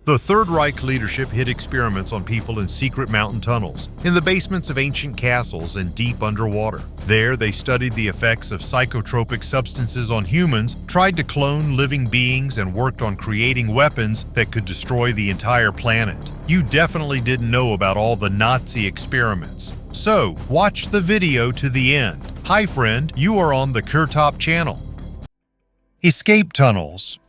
The Third Reich leadership hid experiments on people in secret mountain tunnels, in the basements of ancient castles, and deep underwater. There, they studied the effects of psychotropic substances on humans, tried to clone living beings, and worked on creating weapons that could destroy the entire planet. You definitely didn't know about all the Nazi experiments. So, watch the video to the end. Hi friend, you are on the Kurtop channel. Escape tunnels.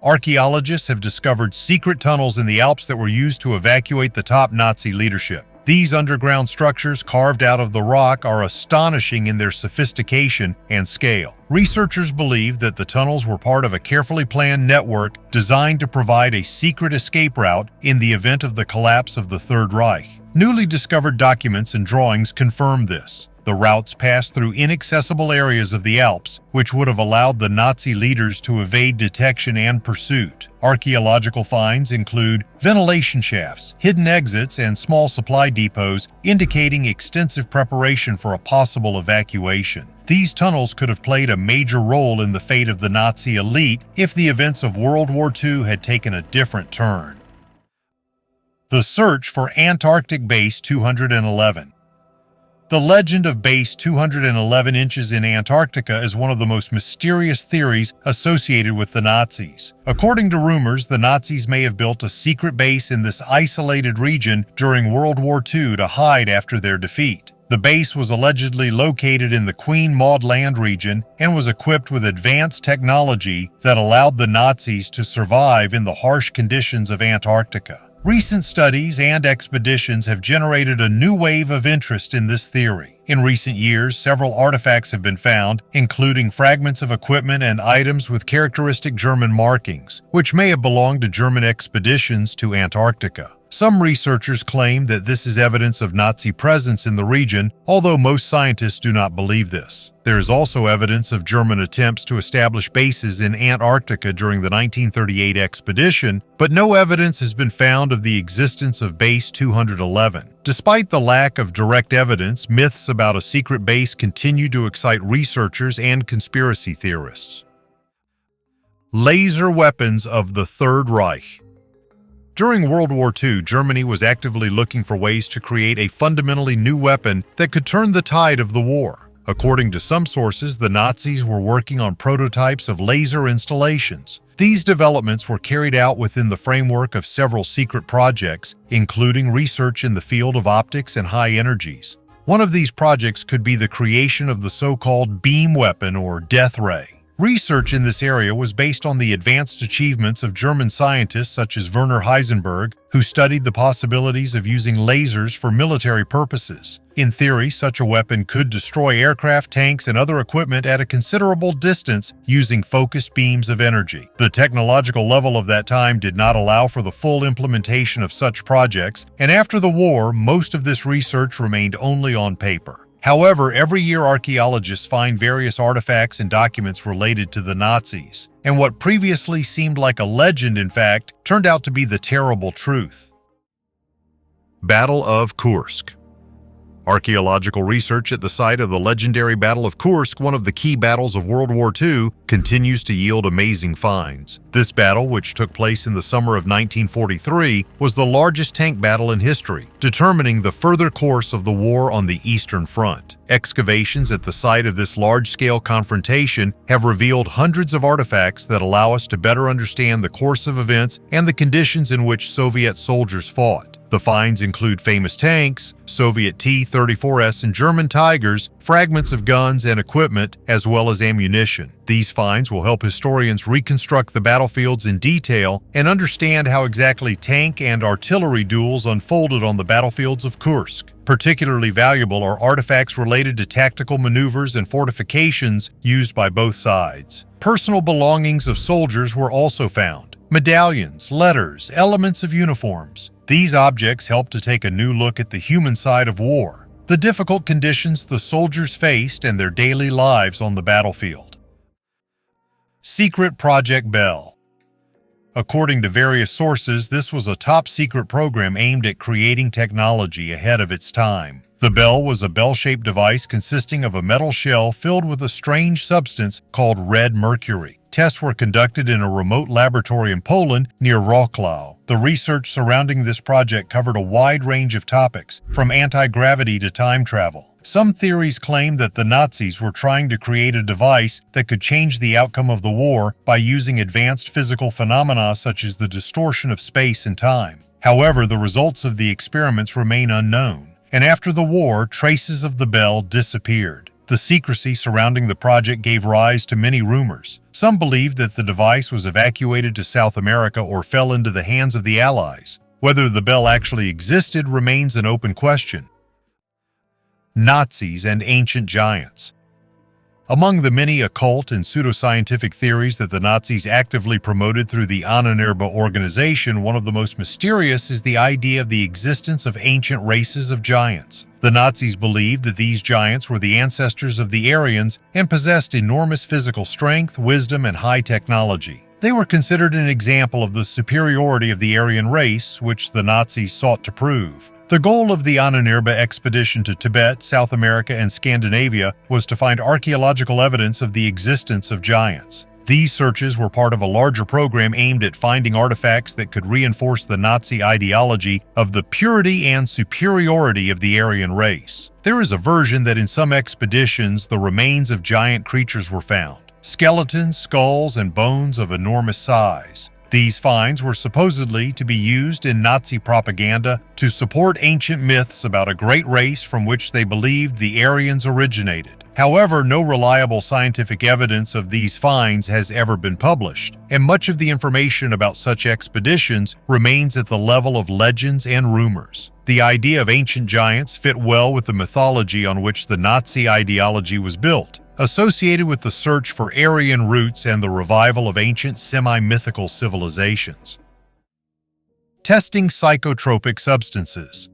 Archaeologists have discovered secret tunnels in the Alps that were used to evacuate the top Nazi leadership. These underground structures carved out of the rock are astonishing in their sophistication and scale. Researchers believe that the tunnels were part of a carefully planned network designed to provide a secret escape route in the event of the collapse of the Third Reich. Newly discovered documents and drawings confirm this. The routes passed through inaccessible areas of the Alps, which would have allowed the Nazi leaders to evade detection and pursuit. Archaeological finds include ventilation shafts, hidden exits, and small supply depots, indicating extensive preparation for a possible evacuation. These tunnels could have played a major role in the fate of the Nazi elite if the events of World War II had taken a different turn. The search for Antarctic Base 211. The legend of Base 211 inches in Antarctica is one of the most mysterious theories associated with the Nazis. According to rumors, the Nazis may have built a secret base in this isolated region during World War II to hide after their defeat. The base was allegedly located in the Queen Maud Land region and was equipped with advanced technology that allowed the Nazis to survive in the harsh conditions of Antarctica. Recent studies and expeditions have generated a new wave of interest in this theory. In recent years, several artifacts have been found, including fragments of equipment and items with characteristic German markings, which may have belonged to German expeditions to Antarctica. Some researchers claim that this is evidence of Nazi presence in the region, although most scientists do not believe this. There is also evidence of German attempts to establish bases in Antarctica during the 1938 expedition, but no evidence has been found of the existence of Base 211. Despite the lack of direct evidence, myths about a secret base continue to excite researchers and conspiracy theorists. Laser weapons of the Third Reich. During World War II, Germany was actively looking for ways to create a fundamentally new weapon that could turn the tide of the war. According to some sources, the Nazis were working on prototypes of laser installations. These developments were carried out within the framework of several secret projects, including research in the field of optics and high energies. One of these projects could be the creation of the so-called beam weapon or death ray. Research in this area was based on the advanced achievements of German scientists such as Werner Heisenberg, who studied the possibilities of using lasers for military purposes. In theory, such a weapon could destroy aircraft, tanks, and other equipment at a considerable distance using focused beams of energy. The technological level of that time did not allow for the full implementation of such projects, and after the war, most of this research remained only on paper. However, every year archaeologists find various artifacts and documents related to the Nazis, and what previously seemed like a legend, in fact, turned out to be the terrible truth. Battle of Kursk. Archaeological research at the site of the legendary Battle of Kursk, one of the key battles of World War II, continues to yield amazing finds. This battle, which took place in the summer of 1943, was the largest tank battle in history, determining the further course of the war on the Eastern Front. Excavations at the site of this large-scale confrontation have revealed hundreds of artifacts that allow us to better understand the course of events and the conditions in which Soviet soldiers fought. The finds include famous tanks, Soviet T-34s and German Tigers, fragments of guns and equipment, as well as ammunition. These finds will help historians reconstruct the battlefields in detail and understand how exactly tank and artillery duels unfolded on the battlefields of Kursk. Particularly valuable are artifacts related to tactical maneuvers and fortifications used by both sides. Personal belongings of soldiers were also found: medallions, letters, elements of uniforms. These objects help to take a new look at the human side of war, the difficult conditions the soldiers faced, and their daily lives on the battlefield. Secret Project Bell. According to various sources, this was a top-secret program aimed at creating technology ahead of its time. The bell was a bell-shaped device consisting of a metal shell filled with a strange substance called red mercury. Tests were conducted in a remote laboratory in Poland near Wrocław. The research surrounding this project covered a wide range of topics, from anti-gravity to time travel. Some theories claim that the Nazis were trying to create a device that could change the outcome of the war by using advanced physical phenomena such as the distortion of space and time. However, the results of the experiments remain unknown, and after the war, traces of the bell disappeared. The secrecy surrounding the project gave rise to many rumors. Some believed that the device was evacuated to South America or fell into the hands of the Allies. Whether the bell actually existed remains an open question. Nazis and ancient giants. Among the many occult and pseudoscientific theories that the Nazis actively promoted through the Ahnenerbe organization, one of the most mysterious is the idea of the existence of ancient races of giants. The Nazis believed that these giants were the ancestors of the Aryans and possessed enormous physical strength, wisdom, and high technology. They were considered an example of the superiority of the Aryan race, which the Nazis sought to prove. The goal of the Ahnenerbe expedition to Tibet, South America, and Scandinavia was to find archaeological evidence of the existence of giants. These searches were part of a larger program aimed at finding artifacts that could reinforce the Nazi ideology of the purity and superiority of the Aryan race. There is a version that in some expeditions the remains of giant creatures were found: skeletons, skulls, and bones of enormous size. These finds were supposedly to be used in Nazi propaganda to support ancient myths about a great race from which they believed the Aryans originated. However, no reliable scientific evidence of these finds has ever been published, and much of the information about such expeditions remains at the level of legends and rumors. The idea of ancient giants fit well with the mythology on which the Nazi ideology was built, associated with the search for Aryan roots and the revival of ancient semi-mythical civilizations. Testing psychotropic substances.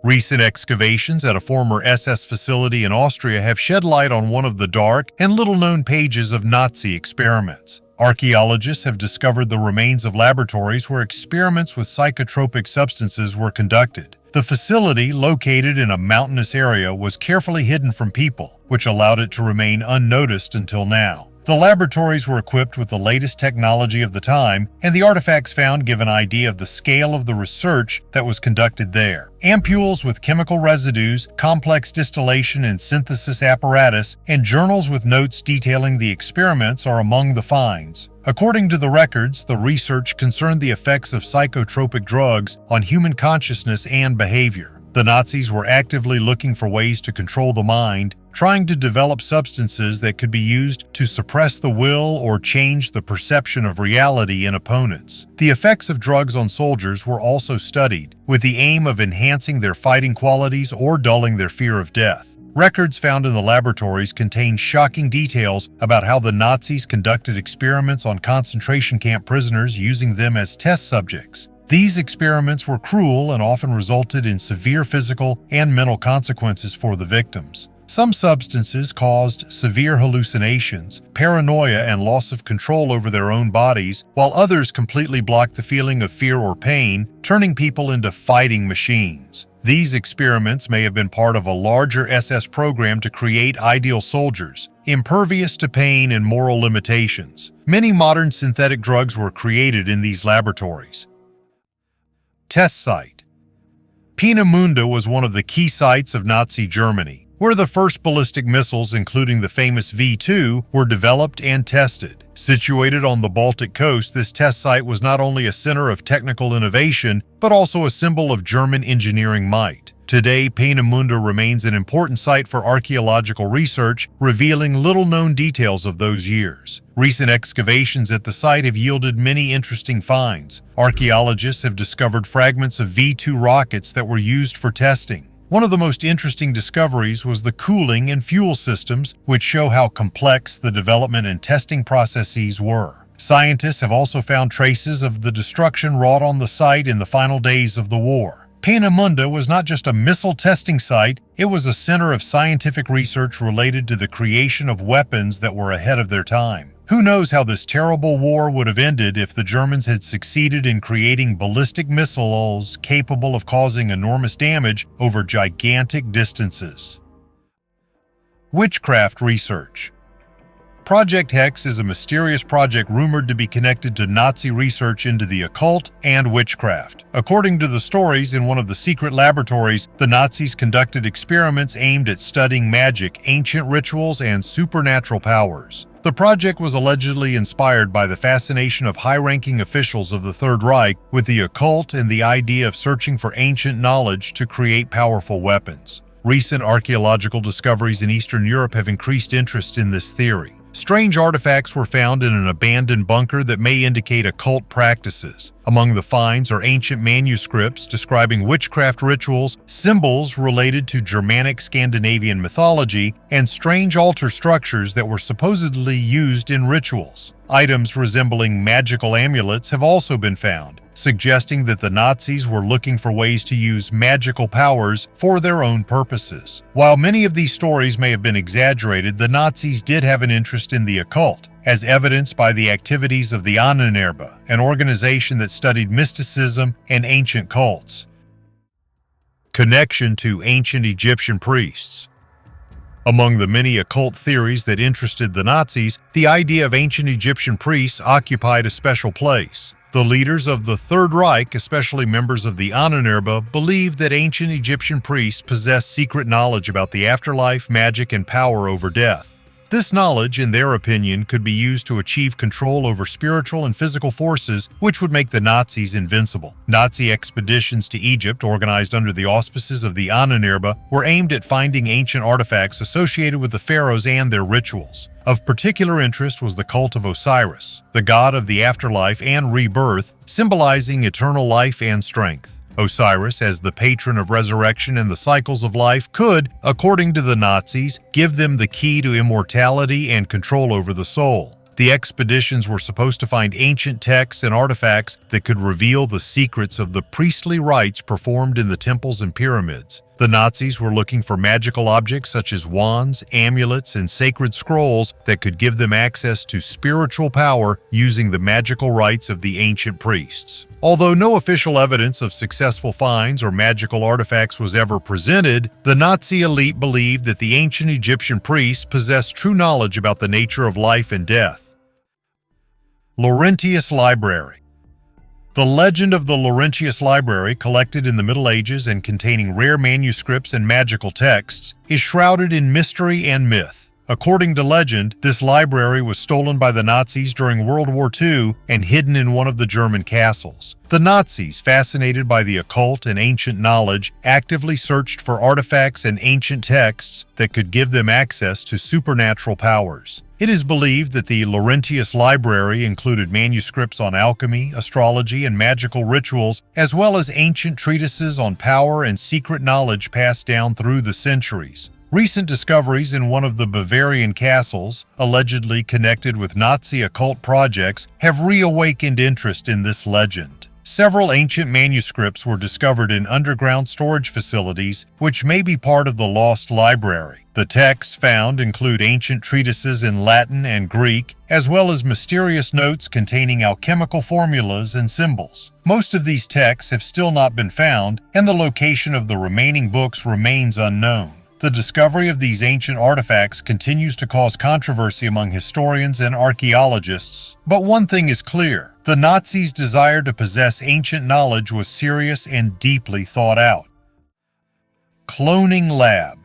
Recent excavations at a former SS facility in Austria have shed light on one of the dark and little-known pages of Nazi experiments. Archaeologists have discovered the remains of laboratories where experiments with psychotropic substances were conducted. The facility, located in a mountainous area, was carefully hidden from people, which allowed it to remain unnoticed until now. The laboratories were equipped with the latest technology of the time, and the artifacts found give an idea of the scale of the research that was conducted there. Ampules with chemical residues, complex distillation and synthesis apparatus, and journals with notes detailing the experiments are among the finds. According to the records, the research concerned the effects of psychotropic drugs on human consciousness and behavior. The Nazis were actively looking for ways to control the mind, trying to develop substances that could be used to suppress the will or change the perception of reality in opponents. The effects of drugs on soldiers were also studied, with the aim of enhancing their fighting qualities or dulling their fear of death. Records found in the laboratories contain shocking details about how the Nazis conducted experiments on concentration camp prisoners using them as test subjects. These experiments were cruel and often resulted in severe physical and mental consequences for the victims. Some substances caused severe hallucinations, paranoia, and loss of control over their own bodies, while others completely blocked the feeling of fear or pain, turning people into fighting machines. These experiments may have been part of a larger SS program to create ideal soldiers, impervious to pain and moral limitations. Many modern synthetic drugs were created in these laboratories. Test site. Peenemünde was one of the key sites of Nazi Germany, where the first ballistic missiles, including the famous V2, were developed and tested. Situated on the Baltic coast, this test site was not only a center of technical innovation, but also a symbol of German engineering might. Today, Peenemünde remains an important site for archaeological research, revealing little-known details of those years. Recent excavations at the site have yielded many interesting finds. Archaeologists have discovered fragments of V2 rockets that were used for testing. One of the most interesting discoveries was the cooling and fuel systems, which show how complex the development and testing processes were. Scientists have also found traces of the destruction wrought on the site in the final days of the war. Peenemünde was not just a missile testing site, it was a center of scientific research related to the creation of weapons that were ahead of their time. Who knows how this terrible war would have ended if the Germans had succeeded in creating ballistic missiles capable of causing enormous damage over gigantic distances. Witchcraft Research. Project Hex is a mysterious project rumored to be connected to Nazi research into the occult and witchcraft. According to the stories, in one of the secret laboratories, the Nazis conducted experiments aimed at studying magic, ancient rituals, and supernatural powers. The project was allegedly inspired by the fascination of high-ranking officials of the Third Reich with the occult and the idea of searching for ancient knowledge to create powerful weapons. Recent archaeological discoveries in Eastern Europe have increased interest in this theory. Strange artifacts were found in an abandoned bunker that may indicate occult practices. Among the finds are ancient manuscripts describing witchcraft rituals, symbols related to Germanic Scandinavian mythology, and strange altar structures that were supposedly used in rituals. Items resembling magical amulets have also been found, suggesting that the Nazis were looking for ways to use magical powers for their own purposes. While many of these stories may have been exaggerated, the Nazis did have an interest in the occult, as evidenced by the activities of the Ahnenerbe, an organization that studied mysticism and ancient cults. Connection to ancient Egyptian priests. Among the many occult theories that interested the Nazis, the idea of ancient Egyptian priests occupied a special place. The leaders of the Third Reich, especially members of the Ahnenerbe, believed that ancient Egyptian priests possessed secret knowledge about the afterlife, magic, and power over death. This knowledge, in their opinion, could be used to achieve control over spiritual and physical forces, which would make the Nazis invincible. Nazi expeditions to Egypt, organized under the auspices of the Ahnenerbe, were aimed at finding ancient artifacts associated with the pharaohs and their rituals. Of particular interest was the cult of Osiris, the god of the afterlife and rebirth, symbolizing eternal life and strength. Osiris, as the patron of resurrection and the cycles of life, could, according to the Nazis, give them the key to immortality and control over the soul. The expeditions were supposed to find ancient texts and artifacts that could reveal the secrets of the priestly rites performed in the temples and pyramids. The Nazis were looking for magical objects such as wands, amulets, and sacred scrolls that could give them access to spiritual power using the magical rites of the ancient priests. Although no official evidence of successful finds or magical artifacts was ever presented, the Nazi elite believed that the ancient Egyptian priests possessed true knowledge about the nature of life and death. Laurentius Library. The legend of the Laurentius Library, collected in the Middle Ages and containing rare manuscripts and magical texts, is shrouded in mystery and myth. According to legend, this library was stolen by the Nazis during World War II and hidden in one of the German castles. The Nazis, fascinated by the occult and ancient knowledge, actively searched for artifacts and ancient texts that could give them access to supernatural powers. It is believed that the Laurentius Library included manuscripts on alchemy, astrology, and magical rituals, as well as ancient treatises on power and secret knowledge passed down through the centuries. Recent discoveries in one of the Bavarian castles, allegedly connected with Nazi occult projects, have reawakened interest in this legend. Several ancient manuscripts were discovered in underground storage facilities, which may be part of the lost library. The texts found include ancient treatises in Latin and Greek, as well as mysterious notes containing alchemical formulas and symbols. Most of these texts have still not been found, and the location of the remaining books remains unknown. The discovery of these ancient artifacts continues to cause controversy among historians and archaeologists. But one thing is clear: the Nazis' desire to possess ancient knowledge was serious and deeply thought out. Cloning Lab.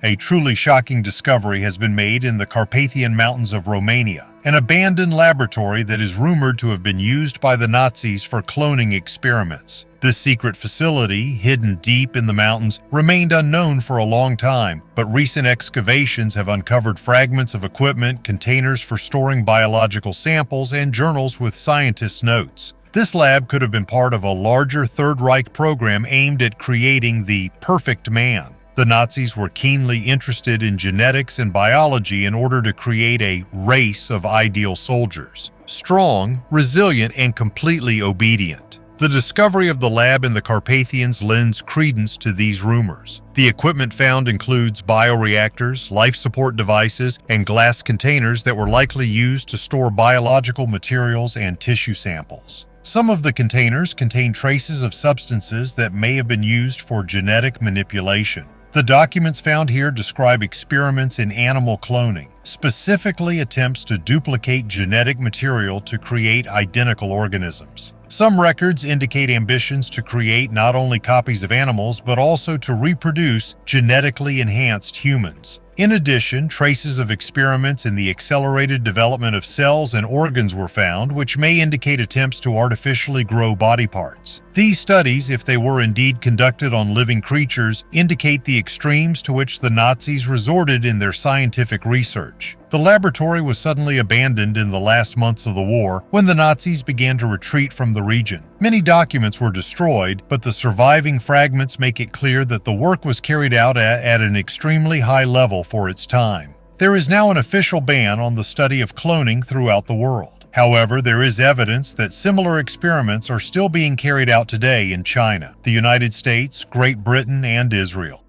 A truly shocking discovery has been made in the Carpathian Mountains of Romania, an abandoned laboratory that is rumored to have been used by the Nazis for cloning experiments. This secret facility, hidden deep in the mountains, remained unknown for a long time, but recent excavations have uncovered fragments of equipment, containers for storing biological samples, and journals with scientists' notes. This lab could have been part of a larger Third Reich program aimed at creating the perfect man. The Nazis were keenly interested in genetics and biology in order to create a race of ideal soldiers, strong, resilient, and completely obedient. The discovery of the lab in the Carpathians lends credence to these rumors. The equipment found includes bioreactors, life support devices, and glass containers that were likely used to store biological materials and tissue samples. Some of the containers contain traces of substances that may have been used for genetic manipulation. The documents found here describe experiments in animal cloning, specifically attempts to duplicate genetic material to create identical organisms. Some records indicate ambitions to create not only copies of animals, but also to reproduce genetically enhanced humans. In addition, traces of experiments in the accelerated development of cells and organs were found, which may indicate attempts to artificially grow body parts. These studies, if they were indeed conducted on living creatures, indicate the extremes to which the Nazis resorted in their scientific research. The laboratory was suddenly abandoned in the last months of the war when the Nazis began to retreat from the region. Many documents were destroyed, but the surviving fragments make it clear that the work was carried out at an extremely high level for its time. There is now an official ban on the study of cloning throughout the world. However, there is evidence that similar experiments are still being carried out today in China, the United States, Great Britain, and Israel.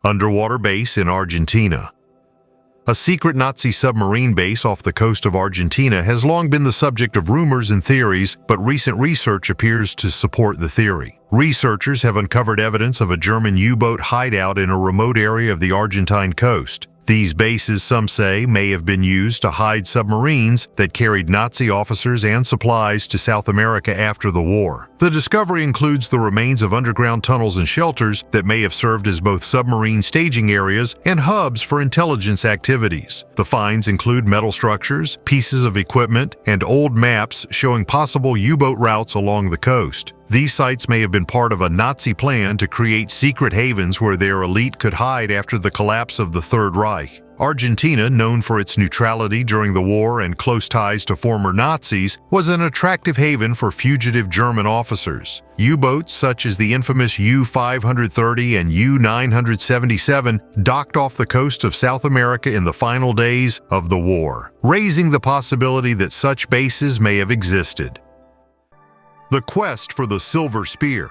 Underwater base in Argentina. A secret Nazi submarine base off the coast of Argentina has long been the subject of rumors and theories, but recent research appears to support the theory. Researchers have uncovered evidence of a German U-boat hideout in a remote area of the Argentine coast. These bases, some say, may have been used to hide submarines that carried Nazi officers and supplies to South America after the war. The discovery includes the remains of underground tunnels and shelters that may have served as both submarine staging areas and hubs for intelligence activities. The finds include metal structures, pieces of equipment, and old maps showing possible U-boat routes along the coast. These sites may have been part of a Nazi plan to create secret havens where their elite could hide after the collapse of the Third Reich. Argentina, known for its neutrality during the war and close ties to former Nazis, was an attractive haven for fugitive German officers. U-boats such as the infamous U-530 and U-977 docked off the coast of South America in the final days of the war, raising the possibility that such bases may have existed. The quest for the Silver Spear.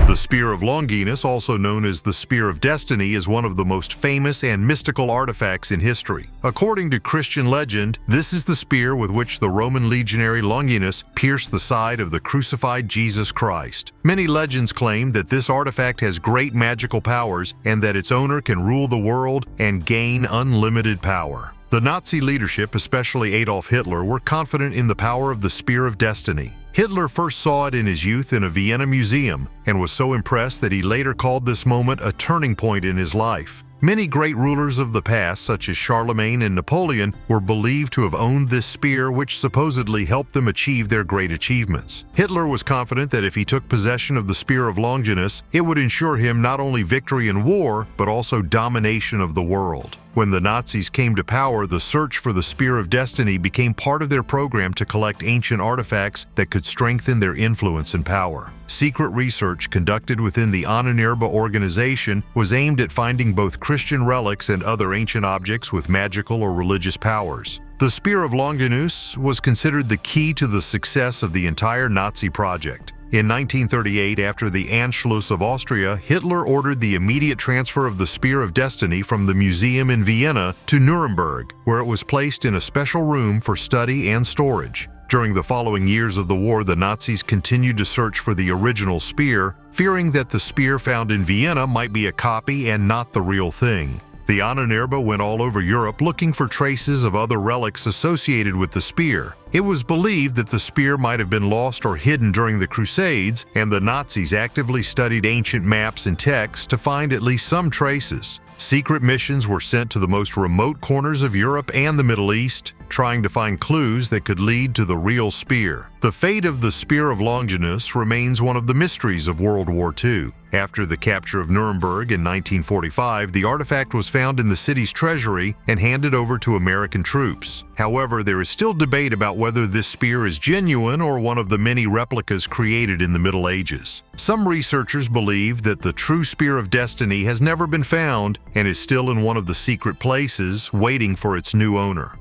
The Spear of Longinus, also known as the Spear of Destiny, is one of the most famous and mystical artifacts in history. According to Christian legend, this is the spear with which the Roman legionary Longinus pierced the side of the crucified Jesus Christ. Many legends claim that this artifact has great magical powers and that its owner can rule the world and gain unlimited power. The Nazi leadership, especially Adolf Hitler, were confident in the power of the Spear of Destiny. Hitler first saw it in his youth in a Vienna museum and was so impressed that he later called this moment a turning point in his life. Many great rulers of the past, such as Charlemagne and Napoleon, were believed to have owned this spear, which supposedly helped them achieve their great achievements. Hitler was confident that if he took possession of the Spear of Longinus, it would ensure him not only victory in war, but also domination of the world. When the Nazis came to power, the search for the Spear of Destiny became part of their program to collect ancient artifacts that could strengthen their influence and power. Secret research conducted within the Ahnenerbe organization was aimed at finding both Christian relics and other ancient objects with magical or religious powers. The Spear of Longinus was considered the key to the success of the entire Nazi project. In 1938, after the Anschluss of Austria, Hitler ordered the immediate transfer of the Spear of Destiny from the museum in Vienna to Nuremberg, where it was placed in a special room for study and storage. During the following years of the war, the Nazis continued to search for the original spear, fearing that the spear found in Vienna might be a copy and not the real thing. The Ahnenerbe went all over Europe looking for traces of other relics associated with the spear. It was believed that the spear might have been lost or hidden during the Crusades, and the Nazis actively studied ancient maps and texts to find at least some traces. Secret missions were sent to the most remote corners of Europe and the Middle East, trying to find clues that could lead to the real spear. The fate of the Spear of Longinus remains one of the mysteries of World War II. After the capture of Nuremberg in 1945, the artifact was found in the city's treasury and handed over to American troops. However, there is still debate about whether this spear is genuine or one of the many replicas created in the Middle Ages. Some researchers believe that the true Spear of Destiny has never been found and is still in one of the secret places, waiting for its new owner.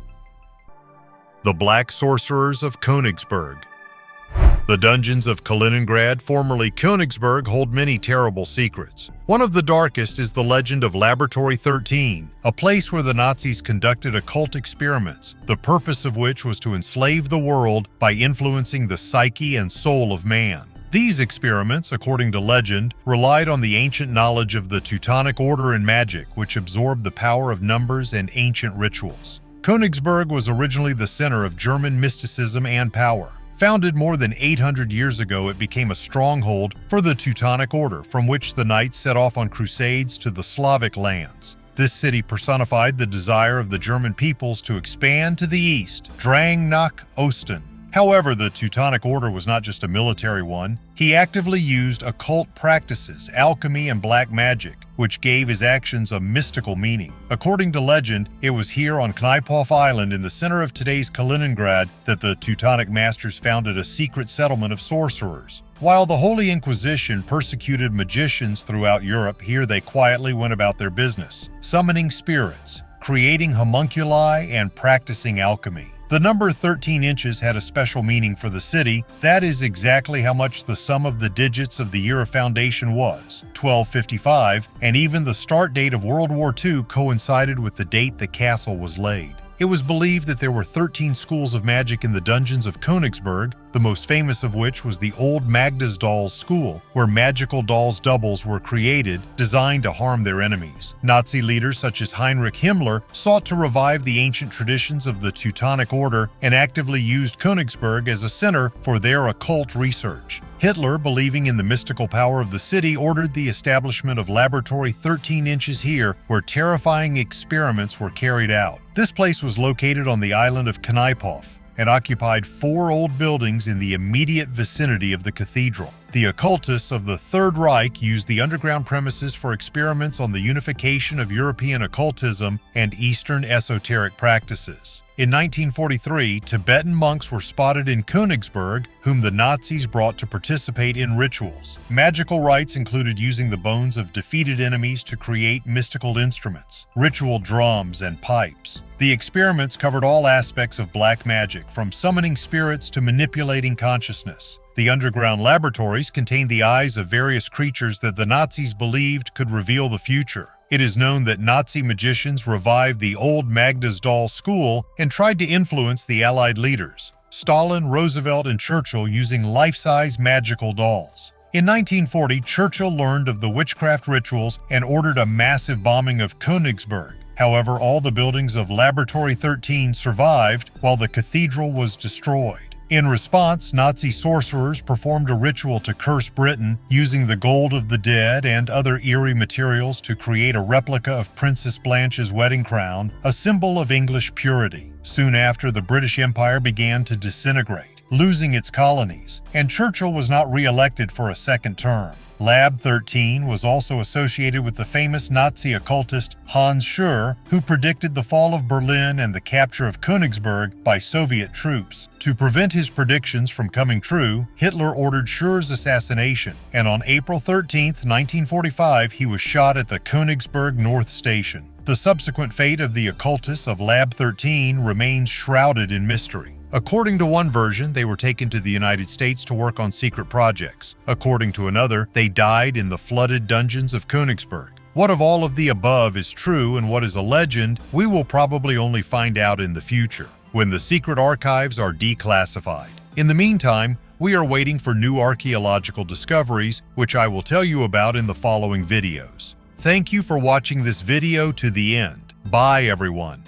The Black Sorcerers of Königsberg. The dungeons of Kaliningrad, formerly Königsberg, hold many terrible secrets. One of the darkest is the legend of Laboratory 13, a place where the Nazis conducted occult experiments, the purpose of which was to enslave the world by influencing the psyche and soul of man. These experiments, according to legend, relied on the ancient knowledge of the Teutonic Order in magic, which absorbed the power of numbers and ancient rituals. Königsberg was originally the center of German mysticism and power. Founded more than 800 years ago, it became a stronghold for the Teutonic Order, from which the knights set off on crusades to the Slavic lands. This city personified the desire of the German peoples to expand to the east, Drang nach Osten. However, the Teutonic Order was not just a military one. He actively used occult practices, alchemy, and black magic, which gave his actions a mystical meaning. According to legend, it was here on Kniephof Island in the center of today's Kaliningrad that the Teutonic masters founded a secret settlement of sorcerers. While the Holy Inquisition persecuted magicians throughout Europe, here they quietly went about their business, summoning spirits, creating homunculi, and practicing alchemy. The number 13 inches had a special meaning for the city. That is exactly how much the sum of the digits of the year of foundation was, 1255, and even the start date of World War II coincided with the date the castle was laid. It was believed that there were 13 schools of magic in the dungeons of Königsberg, the most famous of which was the Old Magda's Dolls School, where magical dolls' doubles were created, designed to harm their enemies. Nazi leaders such as Heinrich Himmler sought to revive the ancient traditions of the Teutonic Order and actively used Königsberg as a center for their occult research. Hitler, believing in the mystical power of the city, ordered the establishment of Laboratory 13 Inches here, where terrifying experiments were carried out. This place was located on the island of Kniephof and occupied 4 old buildings in the immediate vicinity of the cathedral. The occultists of the Third Reich used the underground premises for experiments on the unification of European occultism and Eastern esoteric practices. In 1943, Tibetan monks were spotted in Königsberg, whom the Nazis brought to participate in rituals. Magical rites included using the bones of defeated enemies to create mystical instruments, ritual drums, and pipes. The experiments covered all aspects of black magic, from summoning spirits to manipulating consciousness. The underground laboratories contained the eyes of various creatures that the Nazis believed could reveal the future. It is known that Nazi magicians revived the Old Magda's Doll School and tried to influence the Allied leaders, Stalin, Roosevelt, and Churchill, using life-size magical dolls. In 1940, Churchill learned of the witchcraft rituals and ordered a massive bombing of Königsberg. However, all the buildings of Laboratory 13 survived while the cathedral was destroyed. In response, Nazi sorcerers performed a ritual to curse Britain, using the gold of the dead and other eerie materials to create a replica of Princess Blanche's wedding crown, a symbol of English purity. Soon after, the British Empire began to disintegrate, losing its colonies, and Churchill was not re-elected for a second term. Lab 13 was also associated with the famous Nazi occultist Hans Schur, who predicted the fall of Berlin and the capture of Königsberg by Soviet troops. To prevent his predictions from coming true, Hitler ordered Schur's assassination, and on April 13, 1945, he was shot at the Königsberg North Station. The subsequent fate of the occultists of Lab 13 remains shrouded in mystery. According to one version, they were taken to the United States to work on secret projects. According to another, they died in the flooded dungeons of Königsberg. What of all of the above is true and what is a legend, we will probably only find out in the future, when the secret archives are declassified. In the meantime, we are waiting for new archaeological discoveries, which I will tell you about in the following videos. Thank you for watching this video to the end. Bye, everyone.